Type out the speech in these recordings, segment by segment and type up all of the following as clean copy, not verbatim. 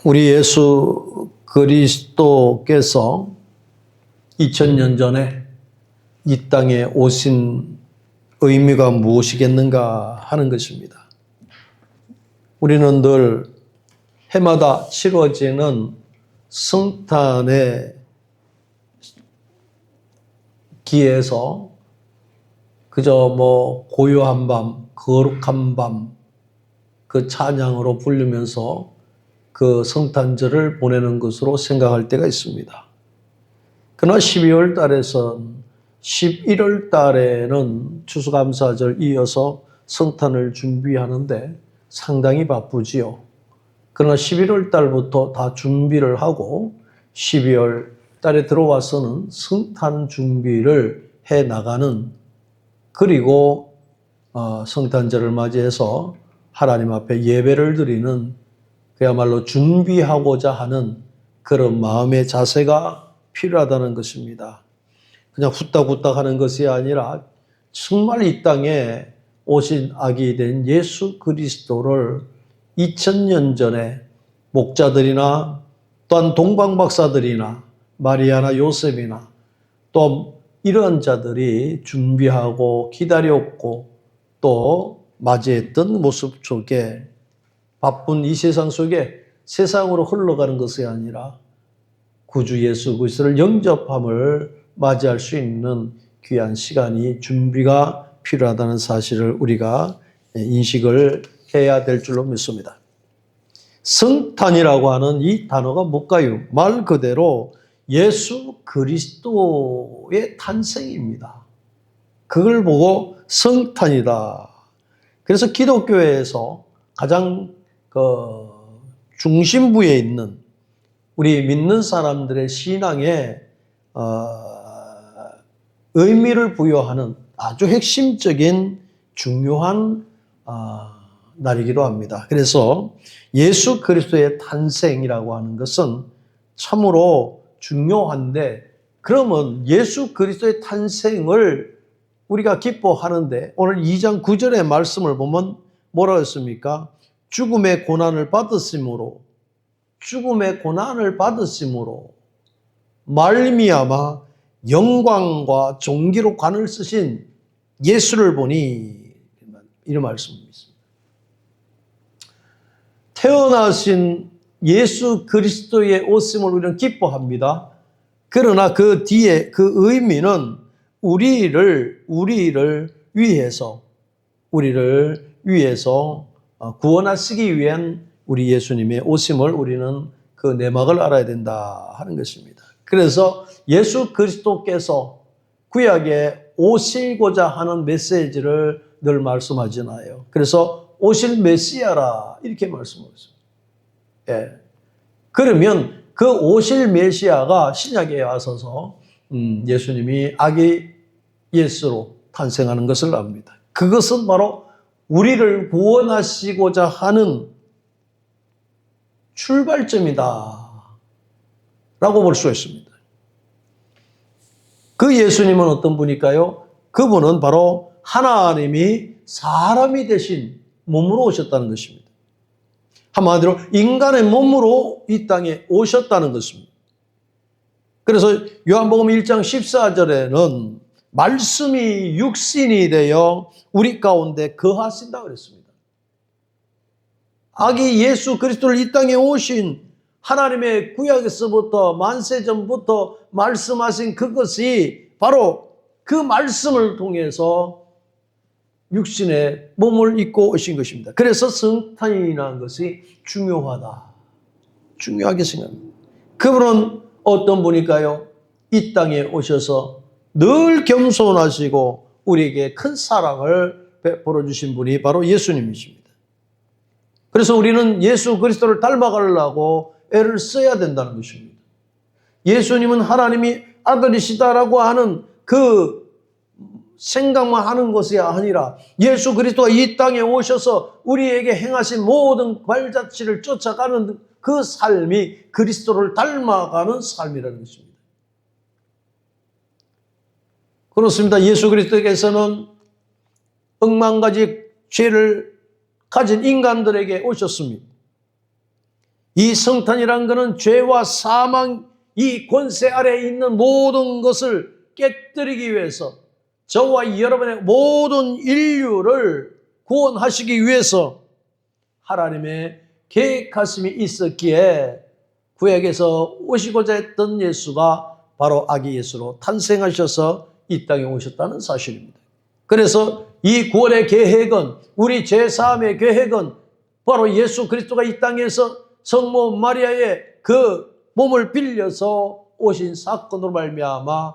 우리 예수 그리스도께서 2000년 전에 이 땅에 오신 의미가 무엇이겠는가 하는 것입니다. 우리는 늘 해마다 치러지는 성탄의 기에서 그저 고요한 밤, 거룩한 밤, 그 찬양으로 부르면서 그 성탄절을 보내는 것으로 생각할 때가 있습니다. 그러나 12월 달에선 11월 달에는 추수감사절 이어서 성탄을 준비하는데 상당히 바쁘지요. 그러나 11월 달부터 다 준비를 하고 12월 달에 들어와서는 성탄 준비를 해 나가는, 그리고 성탄절을 맞이해서 하나님 앞에 예배를 드리는, 그야말로 준비하고자 하는 그런 마음의 자세가 필요하다는 것입니다. 그냥 후딱후딱 하는 것이 아니라 정말 이 땅에 오신 아기 된 예수 그리스도를 2000년 전에 목자들이나 또한 동방박사들이나 마리아나 요셉이나 또 이런 자들이 준비하고 기다렸고 또 맞이했던 모습 속에, 바쁜 이 세상 속에 세상으로 흘러가는 것이 아니라 구주 예수 그리스도를 영접함을 맞이할 수 있는 귀한 시간이, 준비가 필요하다는 사실을 우리가 인식을 해야 될 줄로 믿습니다. 성탄이라고 하는 이 단어가 뭘까요? 말 그대로 예수 그리스도의 탄생입니다. 그걸 보고 성탄이다. 그래서 기독교에서 가장 중심부에 있는 우리 믿는 사람들의 신앙에 의미를 부여하는 아주 핵심적인 중요한 날이기도 합니다. 그래서 예수 그리스도의 탄생이라고 하는 것은 참으로 중요한데, 그러면 예수 그리스도의 탄생을 우리가 기뻐하는데 오늘 2장 9절의 말씀을 보면 뭐라고 했습니까? 죽음의 고난을 받으심으로 말미암아 영광과 존귀로 관을 쓰신 예수를 보니, 이런 말씀이 있습니다. 태어나신 예수 그리스도의 오심을 우리는 기뻐합니다. 그러나 그 뒤에 그 의미는 우리를 위해서 구원하시기 위한 우리 예수님의 오심을 우리는 그 내막을 알아야 된다 하는 것입니다. 그래서 예수 그리스도께서 구약에 오시고자 하는 메시지를 늘 말씀하잖아요. 그래서 오실 메시아라 이렇게 말씀하셨습니다. 예. 그러면 그 오실 메시아가 신약에 와서서 예수님이 아기 예수로 탄생하는 것을 압니다. 그것은 바로 우리를 구원하시고자 하는 출발점이다 라고 볼 수가 있습니다. 그 예수님은 어떤 분일까요? 그분은 바로 하나님이 사람이 되신 몸으로 오셨다는 것입니다. 한마디로 인간의 몸으로 이 땅에 오셨다는 것입니다. 그래서 요한복음 1장 14절에는 말씀이 육신이 되어 우리 가운데 거하신다 그랬습니다. 아기 예수 그리스도를 이 땅에 오신 하나님의 구약에서부터 만세전부터 말씀하신 그것이 바로 그 말씀을 통해서 육신의 몸을 입고 오신 것입니다. 그래서 성탄이라는 것이 중요하게 생각합니다. 그분은 어떤 분일까요? 이 땅에 오셔서 늘 겸손하시고 우리에게 큰 사랑을 베풀어 주신 분이 바로 예수님이십니다. 그래서 우리는 예수 그리스도를 닮아가려고 애를 써야 된다는 것입니다. 예수님은 하나님이 아들이시다라고 하는 그 생각만 하는 것이 아니라 예수 그리스도가 이 땅에 오셔서 우리에게 행하신 모든 발자취를 쫓아가는 그 삶이 그리스도를 닮아가는 삶이라는 것입니다. 그렇습니다. 예수 그리스도께서는 억만 가지 죄를 가진 인간들에게 오셨습니다. 이 성탄이란 것은 죄와 사망, 이 권세 아래에 있는 모든 것을 깨뜨리기 위해서 저와 여러분의 모든 인류를 구원하시기 위해서 하나님의 계획하심이 있었기에 구약에서 오시고자 했던 예수가 바로 아기 예수로 탄생하셔서 이 땅에 오셨다는 사실입니다. 그래서 이 구원의 계획은, 우리 죄사함의 계획은 바로 예수 그리스도가 이 땅에서 성모 마리아의 그 몸을 빌려서 오신 사건으로 말미암아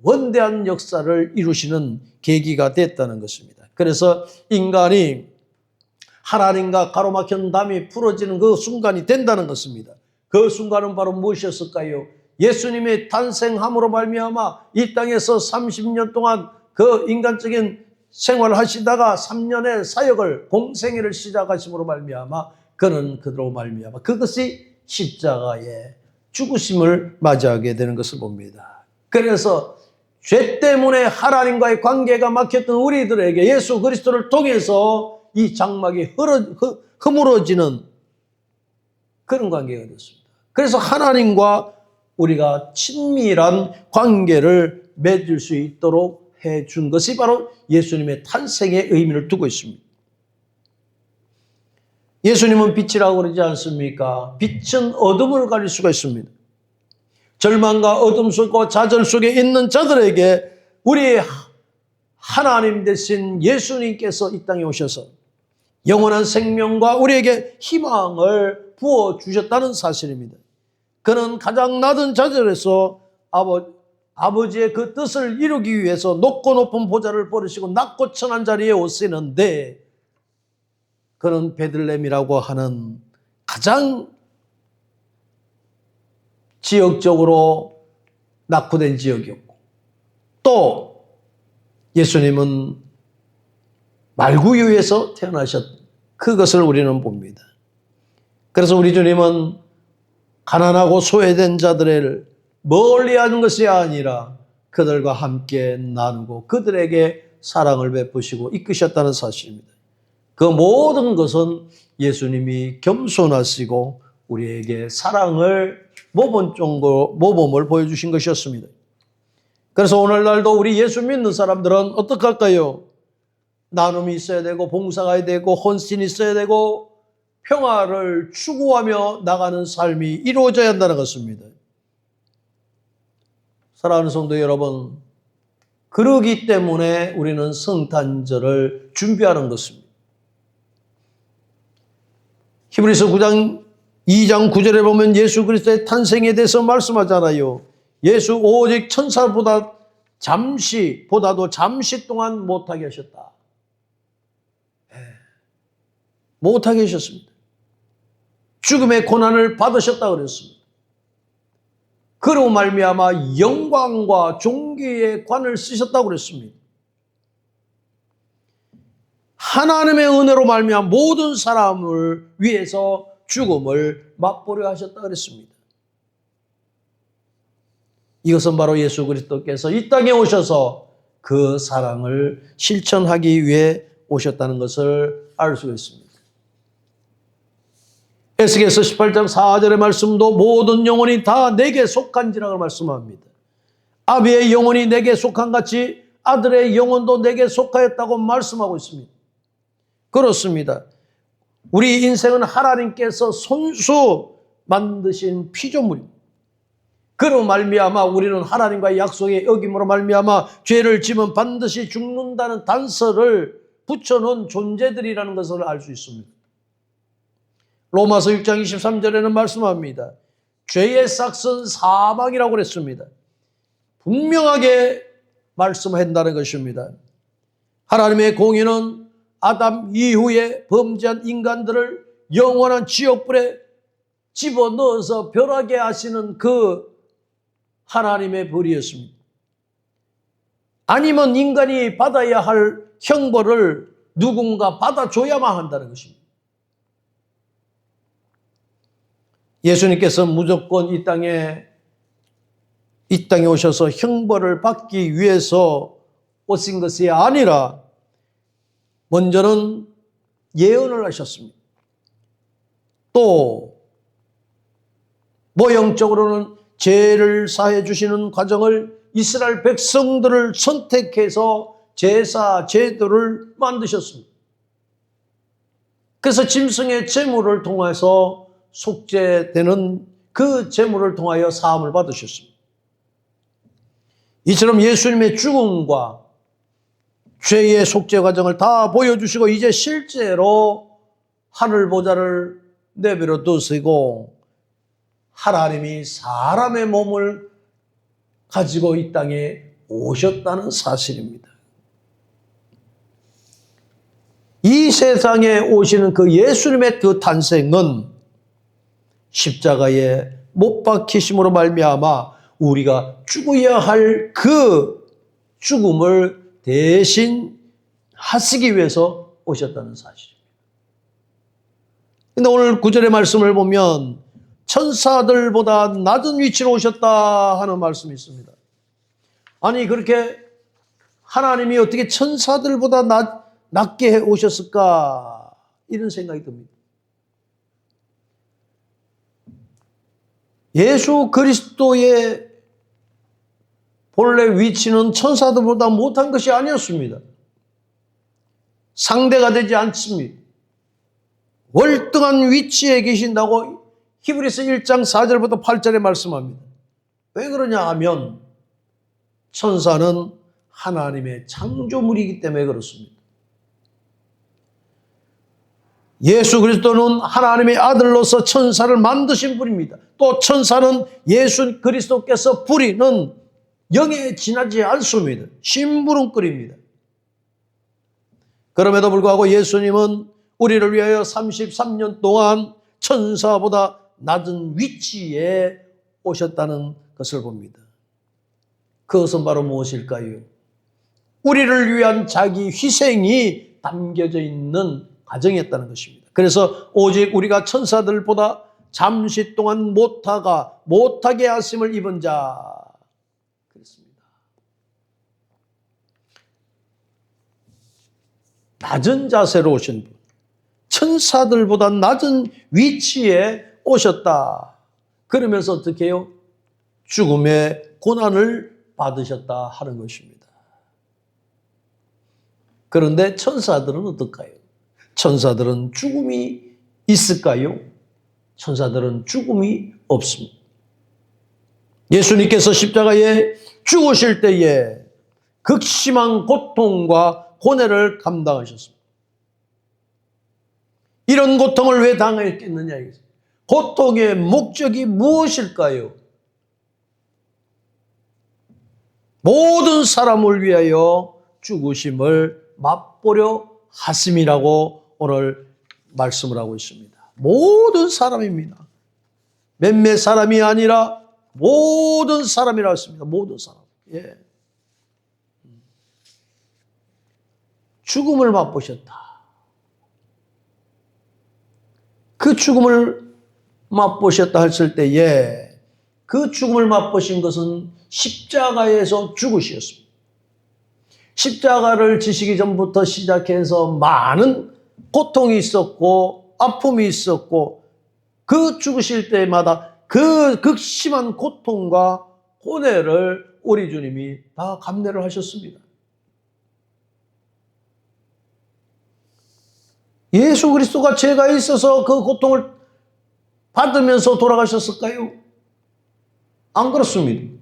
원대한 역사를 이루시는 계기가 됐다는 것입니다. 그래서 인간이 하나님과 가로막힌 담이 풀어지는 그 순간이 된다는 것입니다. 그 순간은 바로 무엇이었을까요? 예수님의 탄생함으로 말미암아 이 땅에서 30년 동안 그 인간적인 생활을 하시다가 3년의 사역을, 공생애를 시작하심으로 말미암아 그는 그대로 말미암아 그것이 십자가의 죽으심을 맞이하게 되는 것을 봅니다. 그래서 죄 때문에 하나님과의 관계가 막혔던 우리들에게 예수 그리스도를 통해서 이 장막이 허물어지는 그런 관계가 됐습니다. 그래서 하나님과 우리가 친밀한 관계를 맺을 수 있도록 해준 것이 바로 예수님의 탄생의 의미를 두고 있습니다. 예수님은 빛이라고 그러지 않습니까? 빛은 어둠을 가릴 수가 있습니다. 절망과 어둠 속과 좌절 속에 있는 자들에게 우리 하나님 되신 예수님께서 이 땅에 오셔서 영원한 생명과 우리에게 희망을 부어주셨다는 사실입니다. 그는 가장 낮은 자절에서 아버지의 그 뜻을 이루기 위해서 높고 높은 보좌를 버리시고 낮고 천한 자리에 오시는데 그는 베들레헴이라고 하는 가장 지역적으로 낙후된 지역이었고 또 예수님은 말구유에서 태어나셨 그것을 우리는 봅니다. 그래서 우리 주님은 가난하고 소외된 자들을 멀리하는 것이 아니라 그들과 함께 나누고 그들에게 사랑을 베푸시고 이끄셨다는 사실입니다. 그 모든 것은 예수님이 겸손하시고 우리에게 사랑을 모범을 보여주신 것이었습니다. 그래서 오늘날도 우리 예수 믿는 사람들은 어떻게 할까요? 나눔이 있어야 되고 봉사가 되고 헌신이 있어야 되고 평화를 추구하며 나가는 삶이 이루어져야 한다는 것입니다. 사랑하는 성도 여러분, 그러기 때문에 우리는 성탄절을 준비하는 것입니다. 히브리서 2장 9절에 보면 예수 그리스도의 탄생에 대해서 말씀하잖아요. 예수 오직 천사보다도 잠시 동안 못하게 하셨다. 못하게 하셨습니다. 죽음의 고난을 받으셨다 그랬습니다. 그로 말미암아 영광과 존귀의 관을 쓰셨다고 그랬습니다. 하나님의 은혜로 말미암아 모든 사람을 위해서 죽음을 맛보려 하셨다 그랬습니다. 이것은 바로 예수 그리스도께서 이 땅에 오셔서 그 사랑을 실천하기 위해 오셨다는 것을 알 수 있습니다. 에스겔서 18장 4절의 말씀도 모든 영혼이 다 내게 속한지라고 말씀합니다. 아비의 영혼이 내게 속한 같이 아들의 영혼도 내게 속하였다고 말씀하고 있습니다. 그렇습니다. 우리 인생은 하나님께서 손수 만드신 피조물입니다. 그로 말미암아 우리는 하나님과의 약속의 어김으로 말미암아 죄를 지면 반드시 죽는다는 단서를 붙여놓은 존재들이라는 것을 알 수 있습니다. 로마서 6장 23절에는 말씀합니다. 죄의 삭은 사망이라고 그랬습니다. 분명하게 말씀한다는 것입니다. 하나님의 공의는 아담 이후에 범죄한 인간들을 영원한 지옥불에 집어넣어서 멸하게 하시는 그 하나님의 벌이었습니다. 아니면 인간이 받아야 할 형벌을 누군가 받아줘야만 한다는 것입니다. 예수님께서 무조건 이 땅에 오셔서 형벌을 받기 위해서 오신 것이 아니라 먼저는 예언을 하셨습니다. 또 모형적으로는 죄를 사해 주시는 과정을 이스라엘 백성들을 선택해서 제사, 제도를 만드셨습니다. 그래서 짐승의 제물을 통해서 속죄되는 그 제물을 통하여 사함을 받으셨습니다. 이처럼 예수님의 죽음과 죄의 속죄 과정을 다 보여주시고 이제 실제로 하늘 보좌를 내버려 두시고 하나님이 사람의 몸을 가지고 이 땅에 오셨다는 사실입니다. 이 세상에 오시는 그 예수님의 그 탄생은 십자가에 못 박히심으로 말미암아 우리가 죽어야 할 그 죽음을 대신 하시기 위해서 오셨다는 사실입니다. 그런데 오늘 9절의 말씀을 보면 천사들보다 낮은 위치로 오셨다 하는 말씀이 있습니다. 아니 그렇게 하나님이 어떻게 천사들보다 낮게 오셨을까 이런 생각이 듭니다. 예수 그리스도의 본래 위치는 천사들보다 못한 것이 아니었습니다. 상대가 되지 않습니다. 월등한 위치에 계신다고 히브리서 1장 4절부터 8절에 말씀합니다. 왜 그러냐 하면 천사는 하나님의 창조물이기 때문에 그렇습니다. 예수 그리스도는 하나님의 아들로서 천사를 만드신 분입니다. 또 천사는 예수 그리스도께서 부리는 영에 지나지 않습니다. 심부름거립니다. 그럼에도 불구하고 예수님은 우리를 위하여 33년 동안 천사보다 낮은 위치에 오셨다는 것을 봅니다. 그것은 바로 무엇일까요? 우리를 위한 자기 희생이 담겨져 있는 과정이었다는 것입니다. 그래서 오직 우리가 천사들보다 잠시 동안 못하게 하심을 입은 자 그렇습니다. 낮은 자세로 오신 분, 천사들보다 낮은 위치에 오셨다. 그러면서 어떻게 해요? 죽음의 고난을 받으셨다 하는 것입니다. 그런데 천사들은 어떨까요? 천사들은 죽음이 있을까요? 천사들은 죽음이 없습니다. 예수님께서 십자가에 죽으실 때에 극심한 고통과 고뇌를 감당하셨습니다. 이런 고통을 왜 당했겠느냐? 고통의 목적이 무엇일까요? 모든 사람을 위하여 죽으심을 맛보려 하심이라고 오늘 말씀을 하고 있습니다. 모든 사람입니다. 몇몇 사람이 아니라 모든 사람이라고 했습니다. 모든 사람. 예. 죽음을 맛보셨다. 그 죽음을 맛보셨다 했을 때에 그 죽음을 맛보신 것은 십자가에서 죽으셨습니다. 십자가를 지시기 전부터 시작해서 많은 고통이 있었고 아픔이 있었고 그 죽으실 때마다 그 극심한 고통과 고뇌를 우리 주님이 다 감내를 하셨습니다. 예수 그리스도가 죄가 있어서 그 고통을 받으면서 돌아가셨을까요? 안 그렇습니다.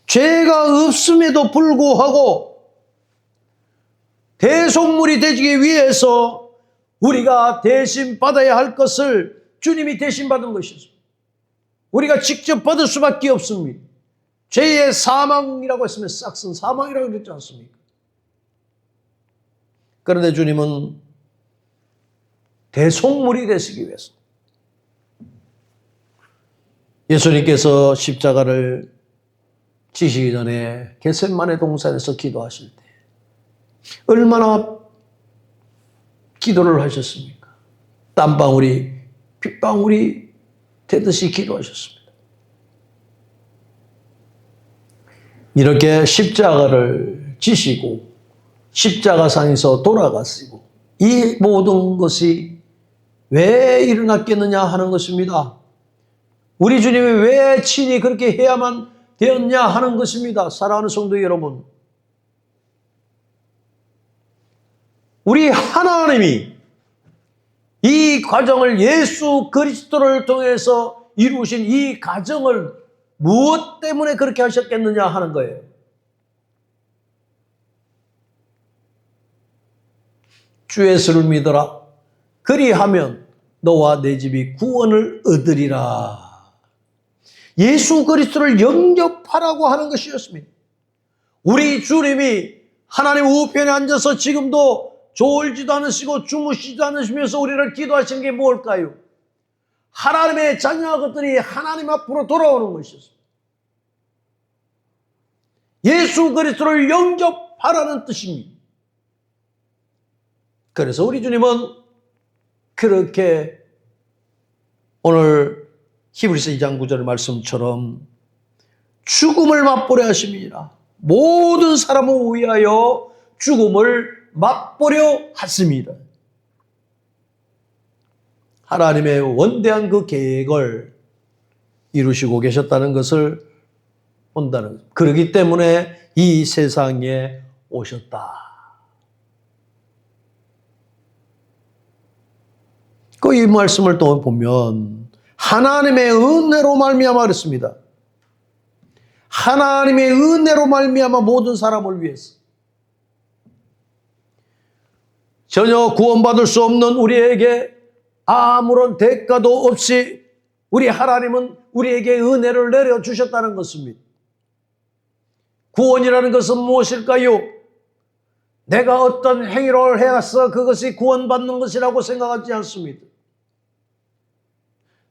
죄가 없음에도 불구하고 대속물이 되기 위해서 우리가 대신 받아야 할 것을 주님이 대신 받은 것이었습니다. 우리가 직접 받을 수밖에 없습니다. 죄의 사망이라고 했으면 싹슨 사망이라고 그랬지 않습니까? 그런데 주님은 대속물이 되시기 위해서 예수님께서 십자가를 지시기 전에 겟세마네 동산에서 기도하실 때 얼마나 기도를 하셨습니까? 땀방울이 핏방울이 되듯이 기도하셨습니다. 이렇게 십자가를 지시고 십자가상에서 돌아가시고 이 모든 것이 왜 일어났겠느냐 하는 것입니다. 우리 주님이 왜 친히 그렇게 해야만 되었냐 하는 것입니다. 사랑하는 성도 여러분, 우리 하나님이 이 과정을 예수 그리스도를 통해서 이루신 이 과정을 무엇 때문에 그렇게 하셨겠느냐 하는 거예요. 주 예수를 믿어라. 그리하면 너와 내 집이 구원을 얻으리라. 예수 그리스도를 영접하라고 하는 것이었습니다. 우리 주님이 하나님 우편에 앉아서 지금도 졸지도 않으시고 주무시지도 않으시면서 우리를 기도하시는 게 뭘까요? 하나님의 자녀들이 하나님 앞으로 돌아오는 것이었습니다. 예수 그리스도를 영접하라는 뜻입니다. 그래서 우리 주님은 그렇게 오늘 히브리서 2장 9절 말씀처럼 죽음을 맛보려 하심이니라. 모든 사람을 위하여 죽음을 맛보려 하심이라. 하나님의 원대한 그 계획을 이루시고 계셨다는 것을 본다는 것. 그렇기 때문에 이 세상에 오셨다. 그 이 말씀을 또 보면 하나님의 은혜로 말미암아 그랬습니다. 하나님의 은혜로 말미암아 모든 사람을 위해서 전혀 구원받을 수 없는 우리에게 아무런 대가도 없이 우리 하나님은 우리에게 은혜를 내려주셨다는 것입니다. 구원이라는 것은 무엇일까요? 내가 어떤 행위를 해서 그것이 구원받는 것이라고 생각하지 않습니다.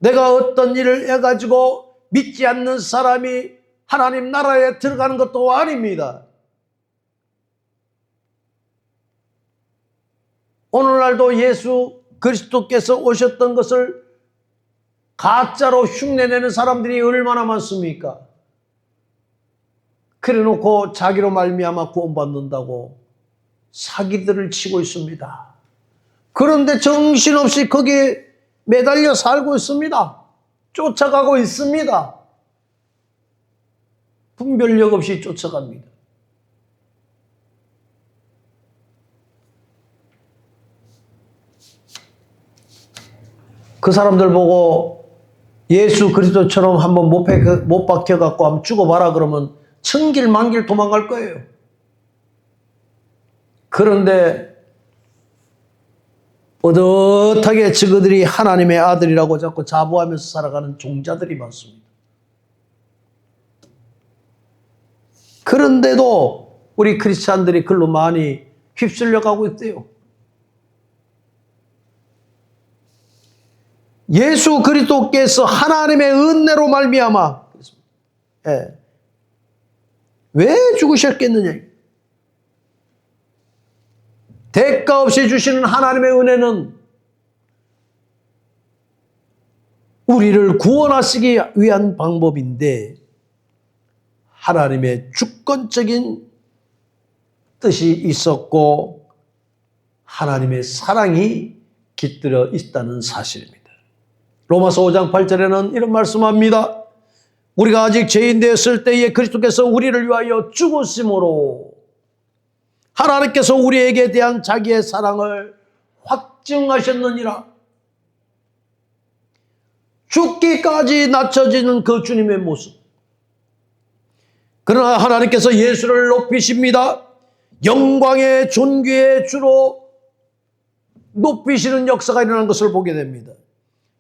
내가 어떤 일을 해가지고 믿지 않는 사람이 하나님 나라에 들어가는 것도 아닙니다. 오늘날도 예수 그리스도께서 오셨던 것을 가짜로 흉내내는 사람들이 얼마나 많습니까? 그래놓고 자기로 말미암아 구원받는다고 사기들을 치고 있습니다. 그런데 정신없이 거기에 매달려 살고 있습니다. 쫓아가고 있습니다. 분별력 없이 쫓아갑니다. 그 사람들 보고 예수 그리스도처럼 한번 못 박혀갖고 한번 죽어봐라 그러면 천길 만길 도망갈 거예요. 그런데 뿌듯하게 저그들이 하나님의 아들이라고 자꾸 자부하면서 살아가는 종자들이 많습니다. 그런데도 우리 크리스찬들이 글로 많이 휩쓸려 가고 있대요. 예수 그리스도께서 하나님의 은혜로 말미암아 왜 죽으셨겠느냐? 대가 없이 주시는 하나님의 은혜는 우리를 구원하시기 위한 방법인데 하나님의 주권적인 뜻이 있었고 하나님의 사랑이 깃들어 있다는 사실입니다. 로마서 5장 8절에는 이런 말씀합니다. 우리가 아직 죄인 되었을 때에 그리스도께서 우리를 위하여 죽으심으로 하나님께서 우리에게 대한 자기의 사랑을 확증하셨느니라. 죽기까지 낮춰지는 그 주님의 모습. 그러나 하나님께서 예수를 높이십니다. 영광의 존귀의 주로 높이시는 역사가 일어난 것을 보게 됩니다.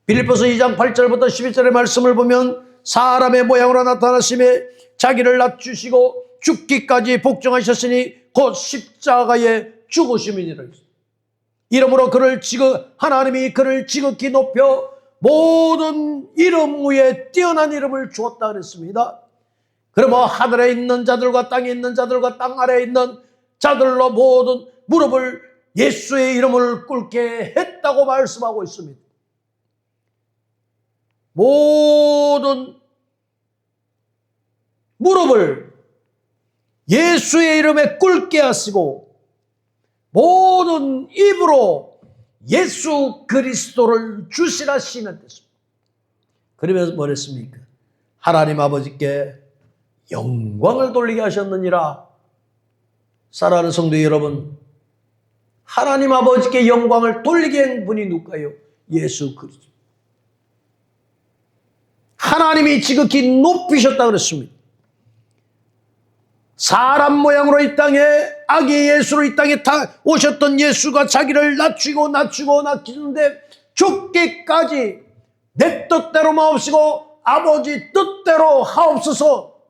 빌립보서 2장 8절부터 11절의 말씀을 보면 사람의 모양으로 나타나심에 자기를 낮추시고 죽기까지 복종하셨으니 곧 십자가에 죽으심이니라. 이러므로 하나님이 그를 지극히 높여 모든 이름 위에 뛰어난 이름을 주었다 그랬습니다. 그러면 하늘에 있는 자들과 땅에 있는 자들과 땅 아래에 있는 자들로 모든 무릎을 예수의 이름을 꿇게 했다고 말씀하고 있습니다. 모든 무릎을 예수의 이름에 꿇게 하시고 모든 입으로 예수 그리스도를 주시라 시인했습니다. 그러면서 뭐랬습니까? 하나님 아버지께 영광을 돌리게 하셨느니라. 사랑하는 성도 여러분, 하나님 아버지께 영광을 돌리게 한 분이 누굴까요? 예수 그리스도. 하나님이 지극히 높이셨다 그랬습니다. 사람 모양으로 이 땅에, 아기 예수로 이 땅에 오셨던 예수가 자기를 낮추고 낮추는데 죽기까지 내 뜻대로 마옵시고 아버지 뜻대로 하옵소서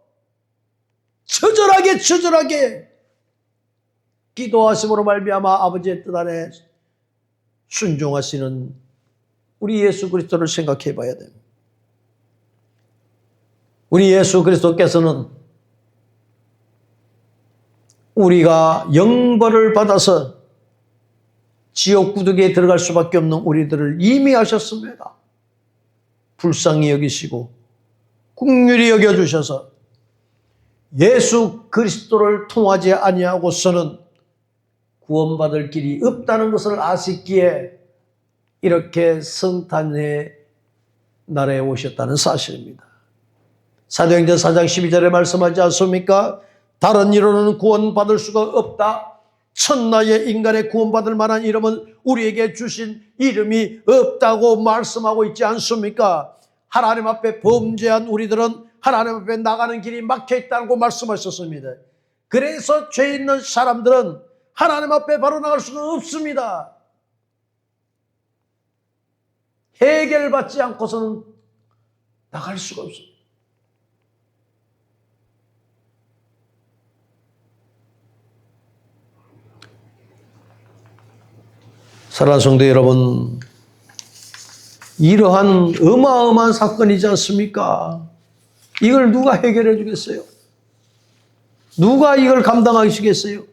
처절하게 기도하심으로 말미암아 아버지의 뜻 안에 순종하시는 우리 예수 그리스도를 생각해 봐야 됩니다. 우리 예수 그리스도께서는 우리가 영벌을 받아서 지옥 구덩이에 들어갈 수밖에 없는 우리들을 이미 하셨습니다. 불쌍히 여기시고 긍휼히 여겨주셔서 예수 그리스도를 통하지 아니하고서는 구원받을 길이 없다는 것을 아셨기에 이렇게 성탄의 날에 오셨다는 사실입니다. 사도행전 4장 12절에 말씀하지 않습니까? 다른 이로는 구원받을 수가 없다. 천하의 인간의 구원받을 만한 이름은 우리에게 주신 이름이 없다고 말씀하고 있지 않습니까? 하나님 앞에 범죄한 우리들은 하나님 앞에 나가는 길이 막혀 있다고 말씀하셨습니다. 그래서 죄 있는 사람들은 하나님 앞에 바로 나갈 수가 없습니다. 해결받지 않고서는 나갈 수가 없습니다. 사랑하는 성도 여러분, 이러한 어마어마한 사건이지 않습니까? 이걸 누가 해결해 주겠어요? 누가 이걸 감당하시겠어요?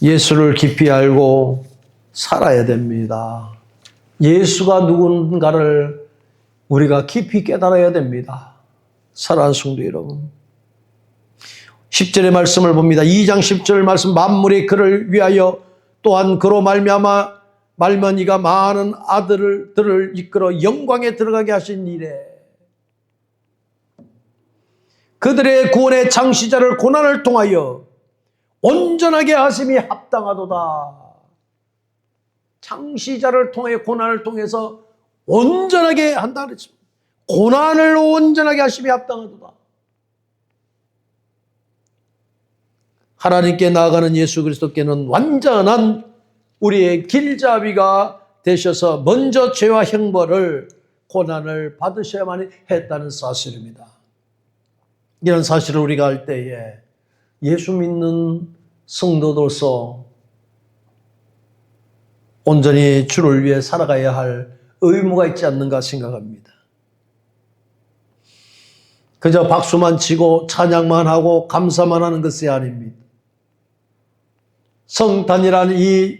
예수를 깊이 알고 살아야 됩니다. 예수가 누군가를 우리가 깊이 깨달아야 됩니다. 사랑하는 성도 여러분, 10절의 말씀을 봅니다. 2장 10절 말씀, 만물이 그를 위하여 또한 그로 말미암아 말머니가 많은 아들들을 이끌어 영광에 들어가게 하신 이래. 그들의 구원의 창시자를 고난을 통하여 온전하게 하심이 합당하도다. 창시자를 통해 고난을 통해서 온전하게 한다 그랬습니다. 고난을 온전하게 하심이 합당하도다. 하나님께 나아가는 예수 그리스도께는 완전한 우리의 길잡이가 되셔서 먼저 죄와 형벌을 고난을 받으셔야만 했다는 사실입니다. 이런 사실을 우리가 알 때에 예수 믿는 성도로서 온전히 주를 위해 살아가야 할 의무가 있지 않는가 생각합니다. 그저 박수만 치고 찬양만 하고 감사만 하는 것이 아닙니다. 성탄이라는 이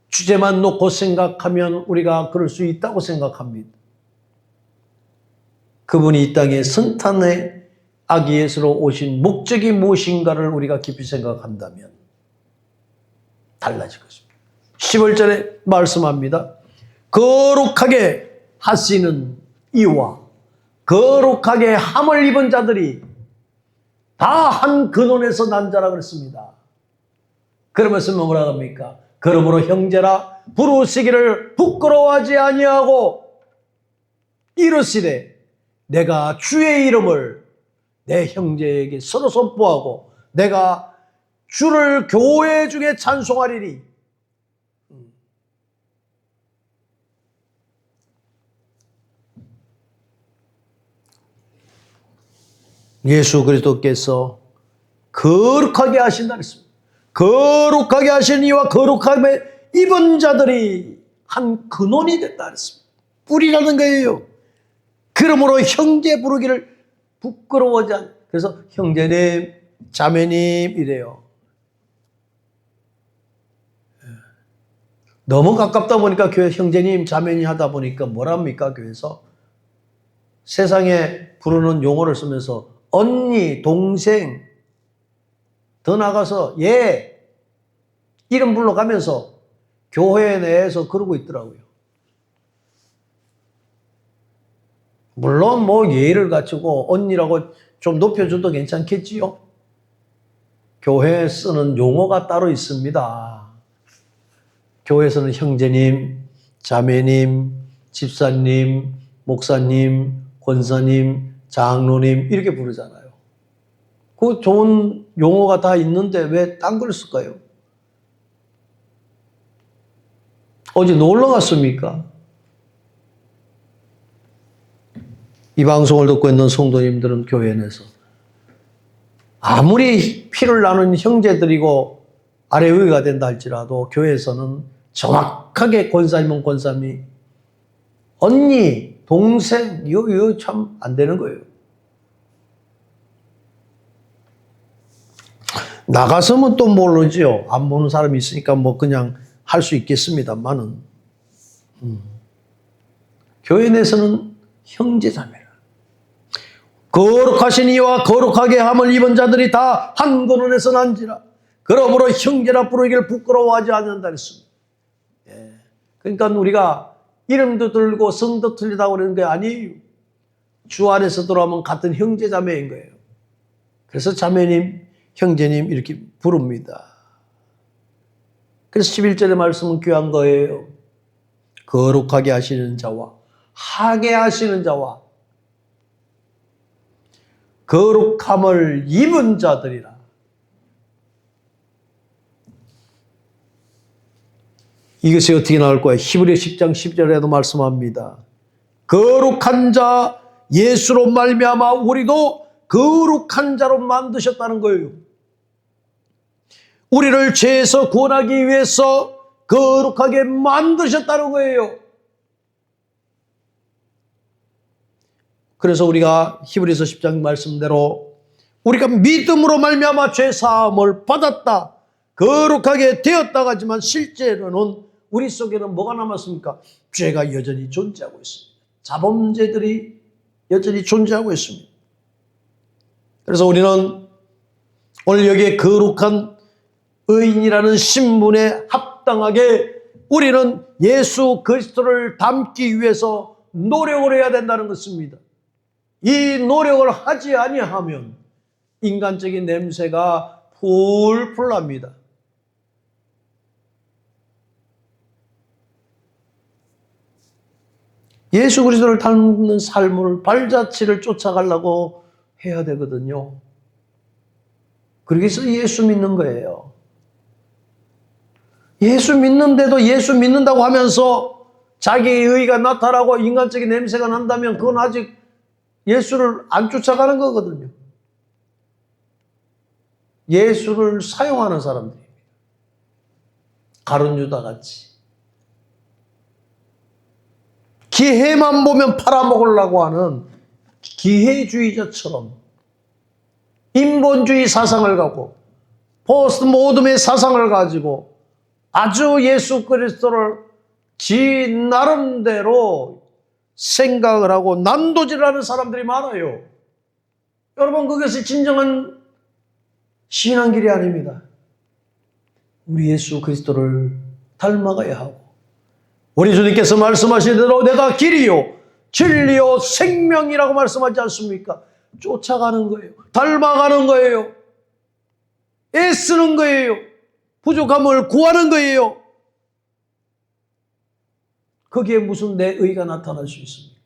주제만 놓고 생각하면 우리가 그럴 수 있다고 생각합니다. 그분이 이 땅에 성탄의 아기 예수로 오신 목적이 무엇인가를 우리가 깊이 생각한다면 달라질 것입니다. 10월절에 말씀합니다. 거룩하게 하시는 이와 거룩하게 함을 입은 자들이 다 한 근원에서 난 자라 그랬습니다. 그러면서 뭐라 합니까? 그러므로 형제라 부르시기를 부끄러워하지 아니하고 이르시되 내가 주의 이름을 내 형제에게 서로 선포하고 내가 주를 교회 중에 찬송하리니. 예수 그리스도께서 거룩하게 하신다 그랬습니다. 거룩하게 하신 이와 거룩함에 입은 자들이 한 근원이 됐다 그랬습니다. 뿌리라는 거예요. 그러므로 형제 부르기를 부끄러워하지 않. 그래서 형제님, 자매님 이래요. 너무 가깝다 보니까 교회 형제님, 자매님 하다 보니까 뭐랍니까? 교회에서 세상에 부르는 용어를 쓰면서 언니, 동생, 더 나가서 얘, 이름 불러가면서 교회 내에서 그러고 있더라고요. 물론 뭐 예의를 갖추고 언니라고 좀 높여줘도 괜찮겠지요. 교회에 쓰는 용어가 따로 있습니다. 교회에서는 형제님, 자매님, 집사님, 목사님, 권사님, 장로님 이렇게 부르잖아요. 그 좋은 용어가 다 있는데 왜 딴 걸 쓸까요? 어제 놀러 갔습니까? 이 방송을 듣고 있는 성도님들은 교회 내에서 아무리 피를 나눈 형제들이고 아래의가 된다 할지라도 교회에서는 정확하게 권사님은 권사님이 언니, 동생 이거 참 안 되는 거예요. 나가서면 또 모르지요. 안 보는 사람이 있으니까 뭐 그냥 할 수 있겠습니다만은 교회 내에서는 형제자매라. 거룩하신 이와 거룩하게 함을 입은 자들이 다 한 근원에서 난지라. 그러므로 형제라 부르기를 부끄러워하지 않는다 했습니다. 예. 그러니까 우리가 이름도 들고 성도 틀리다고 그러는 게 아니에요. 주 안에서 들어오면 같은 형제자매인 거예요. 그래서 자매님, 형제님 이렇게 부릅니다. 그래서 11절의 말씀은 귀한 거예요. 거룩하게 하시는 자와 하게 하시는 자와 거룩함을 입은 자들이라. 이것이 어떻게 나올 거예요? 히브리 10장 10절에도 말씀합니다. 거룩한 자 예수로 말미암아 우리도 거룩한 자로 만드셨다는 거예요. 우리를 죄에서 구원하기 위해서 거룩하게 만드셨다는 거예요. 그래서 우리가 히브리서 10장 말씀대로 우리가 믿음으로 말미암아 죄 사함을 받았다, 거룩하게 되었다고 하지만 실제로는 우리 속에는 뭐가 남았습니까? 죄가 여전히 존재하고 있습니다. 자범죄들이 여전히 존재하고 있습니다. 그래서 우리는 오늘 여기에 거룩한 의인이라는 신분에 합당하게 우리는 예수 그리스도를 닮기 위해서 노력을 해야 된다는 것입니다. 이 노력을 하지 아니하면 인간적인 냄새가 풀풀 납니다. 예수 그리스도를 닮는 삶을 발자취를 쫓아가려고 해야 되거든요. 그래서 예수 믿는 거예요. 예수 믿는데도 예수 믿는다고 하면서 자기의 의의가 나타나고 인간적인 냄새가 난다면 그건 아직 예수를 안 쫓아가는 거거든요. 예수를 사용하는 사람들입니다. 가룟 유다 같이. 기회만 보면 팔아먹으려고 하는 기회주의자처럼 인본주의 사상을 갖고 포스트 모덤의 사상을 가지고 아주 예수 그리스도를 지 나름대로 생각을 하고 난도질하는 사람들이 많아요. 여러분, 그것이 진정한 신앙길이 아닙니다. 우리 예수 그리스도를 닮아가야 하고 우리 주님께서 말씀하신 대로 내가 길이요 진리요 생명이라고 말씀하지 않습니까? 쫓아가는 거예요. 닮아가는 거예요. 애쓰는 거예요. 부족함을 구하는 거예요. 거기에 무슨 내 의가 나타날 수 있습니까?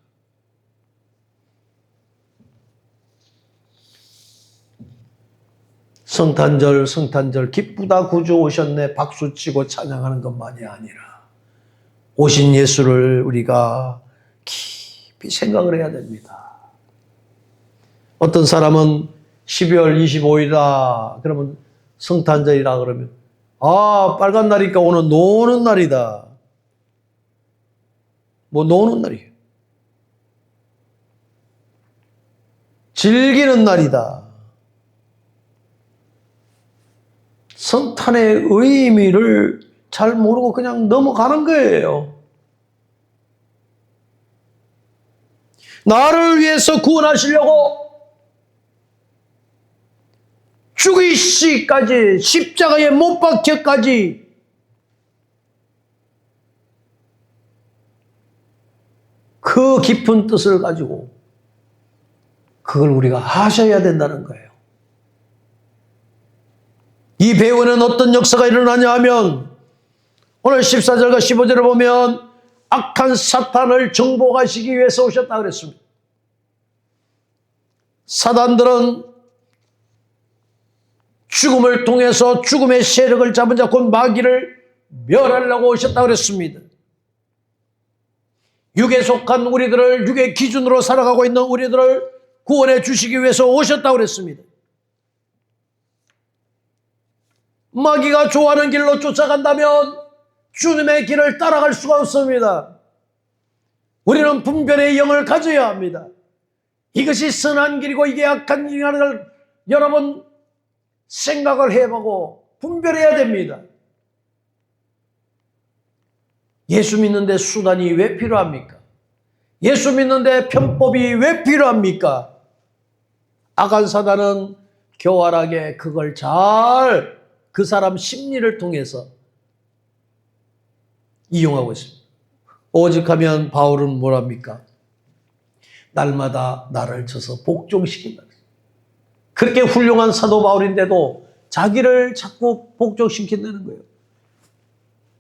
성탄절 기쁘다 구주 오셨네 박수치고 찬양하는 것만이 아니라 오신 예수를 우리가 깊이 생각을 해야 됩니다. 어떤 사람은 12월 25일이다 그러면 성탄절이라 그러면 빨간 날이니까 오늘 노는 날이다. 뭐 노는 날이에요. 즐기는 날이다. 성탄의 의미를 잘 모르고 그냥 넘어가는 거예요. 나를 위해서 구원하시려고 죽이시기까지 십자가에 못 박혀까지 그 깊은 뜻을 가지고 그걸 우리가 하셔야 된다는 거예요. 이 배후에는 어떤 역사가 일어나냐 하면 오늘 14절과 15절을 보면 악한 사탄을 정복하시기 위해서 오셨다 그랬습니다. 사단들은 죽음을 통해서 죽음의 세력을 잡은 자 곧 마귀를 멸하려고 오셨다 그랬습니다. 육에 속한 우리들을, 육의 기준으로 살아가고 있는 우리들을 구원해 주시기 위해서 오셨다 그랬습니다. 마귀가 좋아하는 길로 쫓아간다면 주님의 길을 따라갈 수가 없습니다. 우리는 분별의 영을 가져야 합니다. 이것이 선한 길이고 이게 악한 길이라는 걸 여러분 생각을 해보고 분별해야 됩니다. 예수 믿는데 수단이 왜 필요합니까? 예수 믿는데 편법이 왜 필요합니까? 악한 사단은 교활하게 그걸 잘 그 사람 심리를 통해서 이용하고 있습니다. 오직하면 바울은 뭐랍니까? 날마다 나를 쳐서 복종시킨다. 그렇게 훌륭한 사도 바울인데도 자기를 자꾸 복종시킨다는 거예요.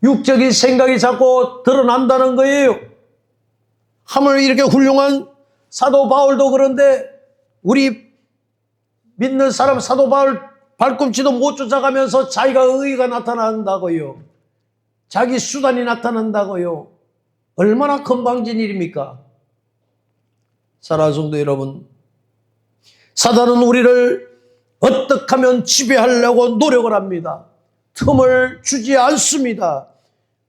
육적인 생각이 자꾸 드러난다는 거예요. 하물 이렇게 훌륭한 사도 바울도 그런데 우리 믿는 사람 사도 바울 발꿈치도 못 쫓아가면서 자기가 의의가 나타난다고요. 자기 수단이 나타난다고요. 얼마나 건방진 일입니까? 사랑하는 성도 여러분, 사단은 우리를 어떻게 하면 지배하려고 노력을 합니다. 틈을 주지 않습니다.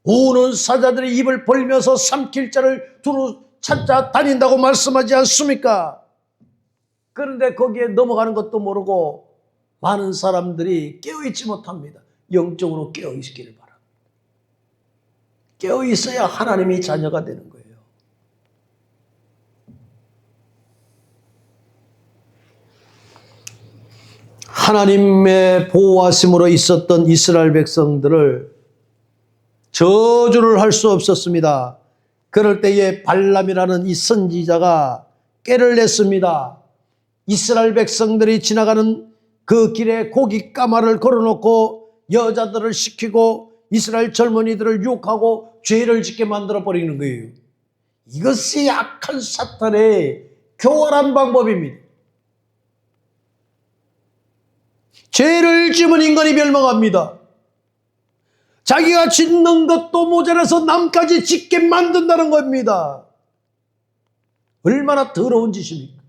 우는 사자들이 입을 벌면서 삼킬 자를 두루 찾아 다닌다고 말씀하지 않습니까? 그런데 거기에 넘어가는 것도 모르고 많은 사람들이 깨어있지 못합니다. 영적으로 깨어있기를 바랍니다. 깨어있어야 하나님의 자녀가 되는 거예요. 하나님의 보호하심으로 있었던 이스라엘 백성들을 저주를 할 수 없었습니다. 그럴 때에 발람이라는 이 선지자가 꾀를 냈습니다. 이스라엘 백성들이 지나가는 그 길에 고기 까마를 걸어놓고 여자들을 시키고 이스라엘 젊은이들을 유혹하고 죄를 짓게 만들어 버리는 거예요. 이것이 악한 사탄의 교활한 방법입니다. 죄를 지은 인간이 멸망합니다. 자기가 짓는 것도 모자라서 남까지 짓게 만든다는 겁니다. 얼마나 더러운 짓입니까?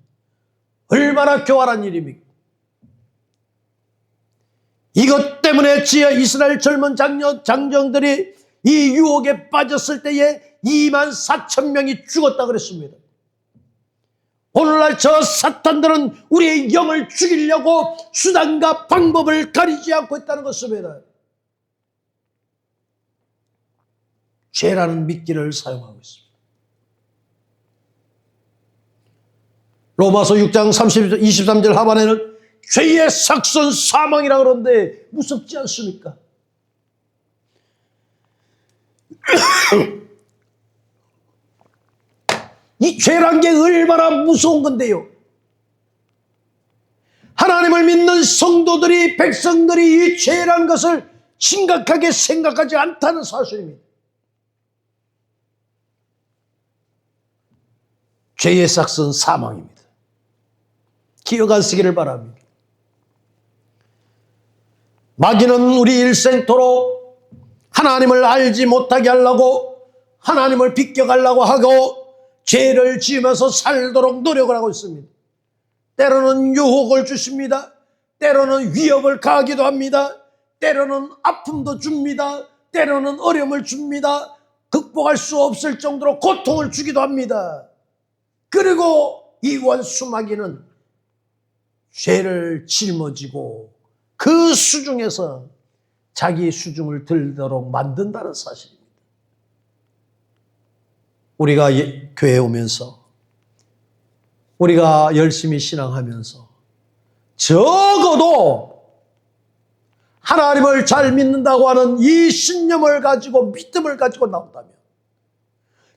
얼마나 교활한 일입니까? 이것 때문에 이스라엘 젊은 장정들이 이 유혹에 빠졌을 때에 24,000명이 죽었다 그랬습니다. 오늘날 저 사탄들은 우리의 영을 죽이려고 수단과 방법을 가리지 않고 있다는 것입니다. 죄라는 미끼를 사용하고 있습니다. 로마서 6장 23절 하반에는 죄의 삭선 사망이라 그러는데 무섭지 않습니까? 이 죄란 게 얼마나 무서운 건데요. 하나님을 믿는 성도들이, 백성들이 이 죄란 것을 심각하게 생각하지 않다는 사실입니다. 죄의 삭선 사망입니다. 기억하시기를 바랍니다. 마귀는 우리 일생토록 하나님을 알지 못하게 하려고, 하나님을 비껴가려고 하고 죄를 지으면서 살도록 노력을 하고 있습니다. 때로는 유혹을 주십니다. 때로는 위협을 가하기도 합니다. 때로는 아픔도 줍니다. 때로는 어려움을 줍니다. 극복할 수 없을 정도로 고통을 주기도 합니다. 그리고 이 원수 마귀는 죄를 짊어지고 그 수중에서 자기 수중을 들도록 만든다는 사실입니다. 우리가 교회에 오면서, 우리가 열심히 신앙하면서 적어도 하나님을 잘 믿는다고 하는 이 신념을 가지고, 믿음을 가지고 나온다면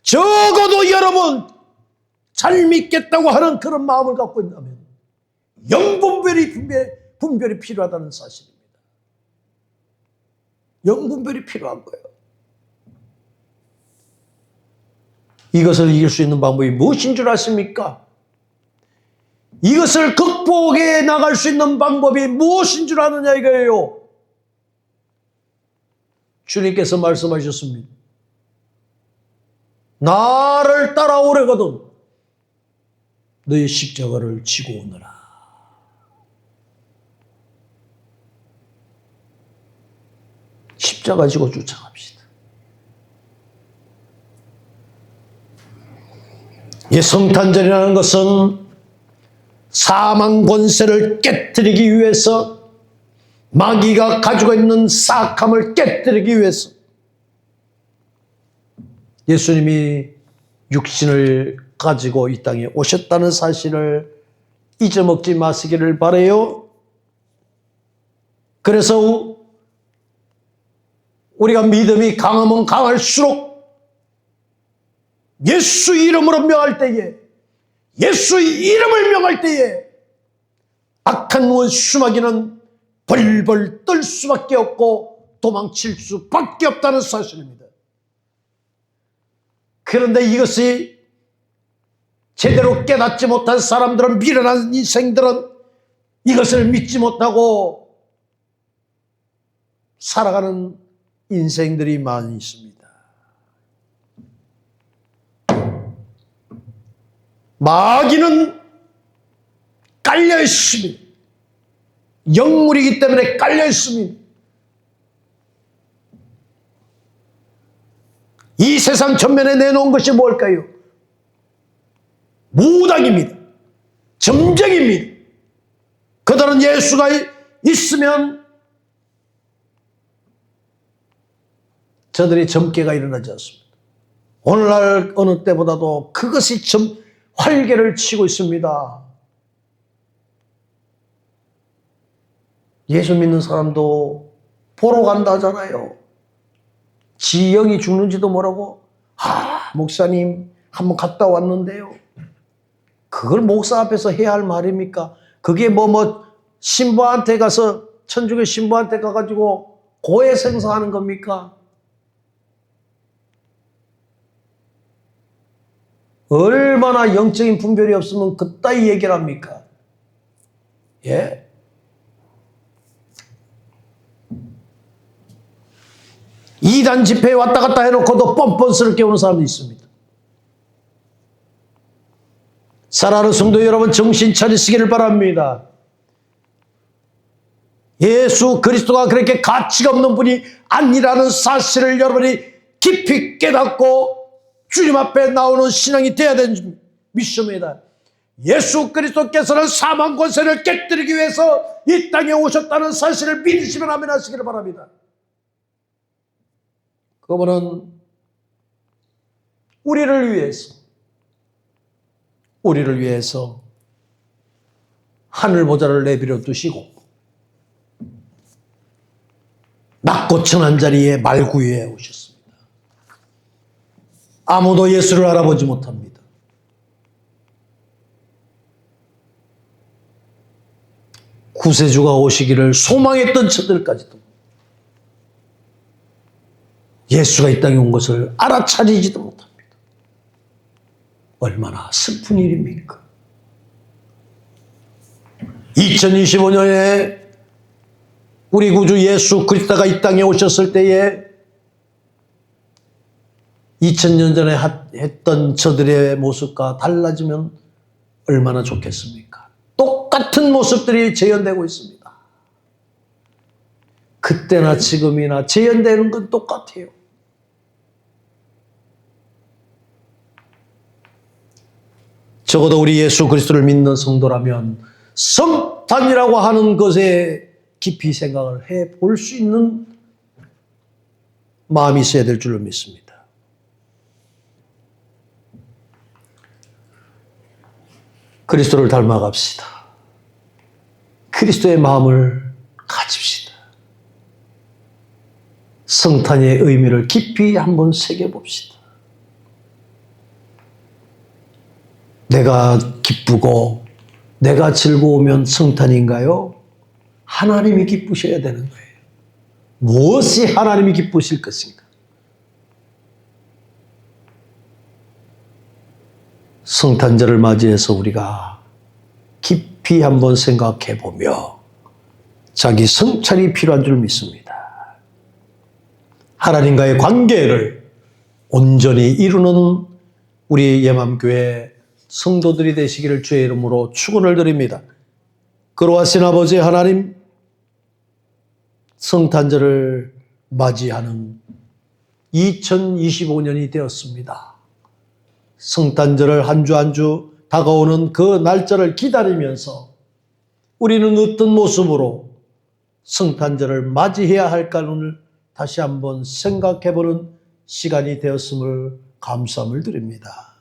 적어도 여러분 잘 믿겠다고 하는 그런 마음을 갖고 있다면 분별이 필요하다는 사실입니다. 영분별이 필요한 거예요. 이것을 이길 수 있는 방법이 무엇인 줄 아십니까? 이것을 극복해 나갈 수 있는 방법이 무엇인 줄 아느냐 이거예요. 주님께서 말씀하셨습니다. 나를 따라오려거든 너의 십자가를 지고 오너라. 십자가 지고 쫓아갑시다. 이 성탄절이라는 것은 사망 권세를 깨뜨리기 위해서, 마귀가 가지고 있는 사악함을 깨뜨리기 위해서 예수님이 육신을 가지고 이 땅에 오셨다는 사실을 잊어먹지 마시기를 바라요. 그래서 우리가 믿음이 강하면 강할수록 예수 이름으로 명할 때에, 예수 이름을 명할 때에 악한 원수 마귀는 벌벌 떨 수밖에 없고 도망칠 수밖에 없다는 사실입니다. 그런데 이것이 제대로 깨닫지 못한 사람들은, 미련한 인생들은 이것을 믿지 못하고 살아가는 인생들이 많이 있습니다. 마귀는 깔려 있습니다. 영물이기 때문에 깔려 있습니다. 이 세상 전면에 내놓은 것이 뭘까요? 무당입니다. 점쟁입니다. 그들은 예수가 있으면 저들이 점괘가 일어나지 않습니다. 오늘날 어느 때보다도 그것이 활개를 치고 있습니다. 예수 믿는 사람도 보러 간다 하잖아요. 지영이 죽는지도 모르고, 목사님 한번 갔다 왔는데요. 그걸 목사 앞에서 해야 할 말입니까? 그게 신부한테 가서, 천주교 신부한테 가가지고 고해성사하는 겁니까? 얼마나 영적인 분별이 없으면 그따위 얘기를 합니까? 예? 이단 집회에 왔다 갔다 해놓고도 뻔뻔스럽게 오는 사람도 있습니다. 사랑하는 성도 여러분, 정신 차리시기를 바랍니다. 예수 그리스도가 그렇게 가치가 없는 분이 아니라는 사실을 여러분이 깊이 깨닫고 주님 앞에 나오는 신앙이 되어야 되는 미션입니다. 예수 그리스도께서는 사망 권세를 깨뜨리기 위해서 이 땅에 오셨다는 사실을 믿으시면 아멘 하시기를 바랍니다. 그분은 우리를 위해서 하늘 보좌를 내버려 두시고 낮고 천한 자리에 말구유에 오셨습니다. 아무도 예수를 알아보지 못합니다. 구세주가 오시기를 소망했던 저들까지도 예수가 이 땅에 온 것을 알아차리지도 못합니다. 얼마나 슬픈 일입니까? 2025년에 우리 구주 예수 그리스도가 이 땅에 오셨을 때에 2000년 전에 했던 저들의 모습과 달라지면 얼마나 좋겠습니까? 똑같은 모습들이 재현되고 있습니다. 그때나 지금이나 재현되는 건 똑같아요. 적어도 우리 예수 그리스도를 믿는 성도라면 성탄이라고 하는 것에 깊이 생각을 해볼 수 있는 마음이 있어야 될 줄로 믿습니다. 그리스도를 닮아갑시다. 그리스도의 마음을 가집시다. 성탄의 의미를 깊이 한번 새겨봅시다. 내가 기쁘고 내가 즐거우면 성탄인가요? 하나님이 기쁘셔야 되는 거예요. 무엇이 하나님이 기쁘실 것인가? 성탄절을 맞이해서 우리가 깊이 한번 생각해 보며 자기 성찰이 필요한 줄 믿습니다. 하나님과의 관계를 온전히 이루는 우리 예맘교회 성도들이 되시기를 주의 이름으로 축원을 드립니다. 그러하신 아버지 하나님, 성탄절을 맞이하는 2025년이 되었습니다. 성탄절을 한 주 한 주 다가오는 그 날짜를 기다리면서 우리는 어떤 모습으로 성탄절을 맞이해야 할까를 다시 한번 생각해보는 시간이 되었음을 감사함을 드립니다.